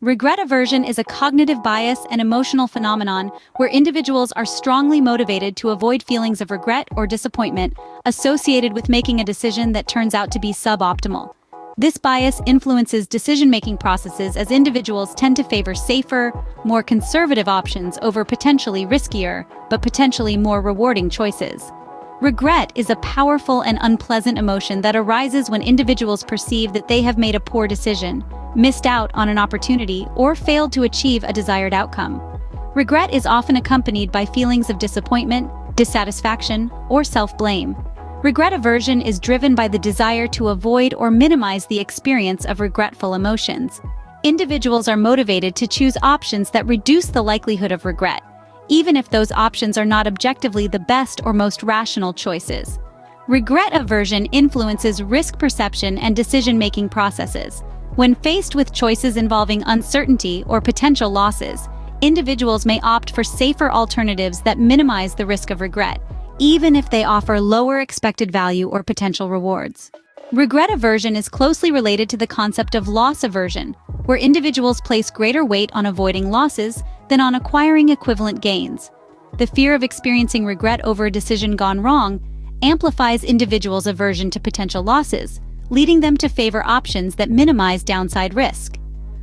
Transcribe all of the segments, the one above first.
Regret aversion is a cognitive bias and emotional phenomenon where individuals are strongly motivated to avoid feelings of regret or disappointment associated with making a decision that turns out to be suboptimal. This bias influences decision-making processes as individuals tend to favor safer, more conservative options over potentially riskier, but potentially more rewarding choices. Regret is a powerful and unpleasant emotion that arises when individuals perceive that they have made a poor decision, missed out on an opportunity, or failed to achieve a desired outcome. Regret is often accompanied by feelings of disappointment, dissatisfaction, or self-blame. Regret aversion is driven by the desire to avoid or minimize the experience of regretful emotions. Individuals are motivated to choose options that reduce the likelihood of regret, even if those options are not objectively the best or most rational choices. Regret aversion influences risk perception and decision-making processes. When faced with choices involving uncertainty or potential losses, individuals may opt for safer alternatives that minimize the risk of regret, even if they offer lower expected value or potential rewards. Regret aversion is closely related to the concept of loss aversion, where individuals place greater weight on avoiding losses than on acquiring equivalent gains. The fear of experiencing regret over a decision gone wrong amplifies individuals' aversion to potential losses, leading them to favor options that minimize downside risk.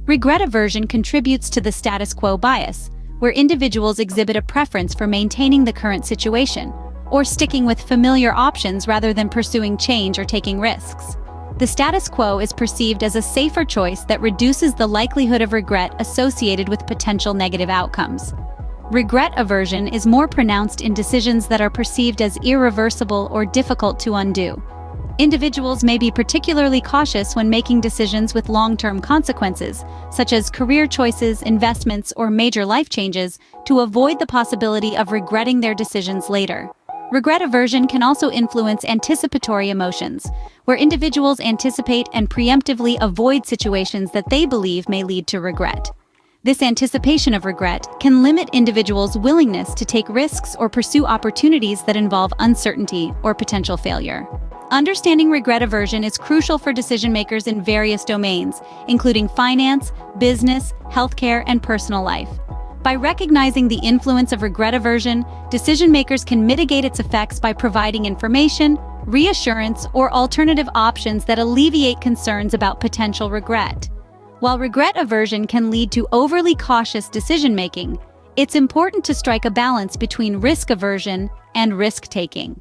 Regret aversion contributes to the status quo bias, where individuals exhibit a preference for maintaining the current situation, or sticking with familiar options rather than pursuing change or taking risks. The status quo is perceived as a safer choice that reduces the likelihood of regret associated with potential negative outcomes. Regret aversion is more pronounced in decisions that are perceived as irreversible or difficult to undo. Individuals may be particularly cautious when making decisions with long-term consequences, such as career choices, investments, or major life changes, to avoid the possibility of regretting their decisions later. Regret aversion can also influence anticipatory emotions, where individuals anticipate and preemptively avoid situations that they believe may lead to regret. This anticipation of regret can limit individuals' willingness to take risks or pursue opportunities that involve uncertainty or potential failure. Understanding regret aversion is crucial for decision-makers in various domains, including finance, business, healthcare, and personal life. By recognizing the influence of regret aversion, decision-makers can mitigate its effects by providing information, reassurance, or alternative options that alleviate concerns about potential regret. While regret aversion can lead to overly cautious decision-making, it's important to strike a balance between risk aversion and risk-taking.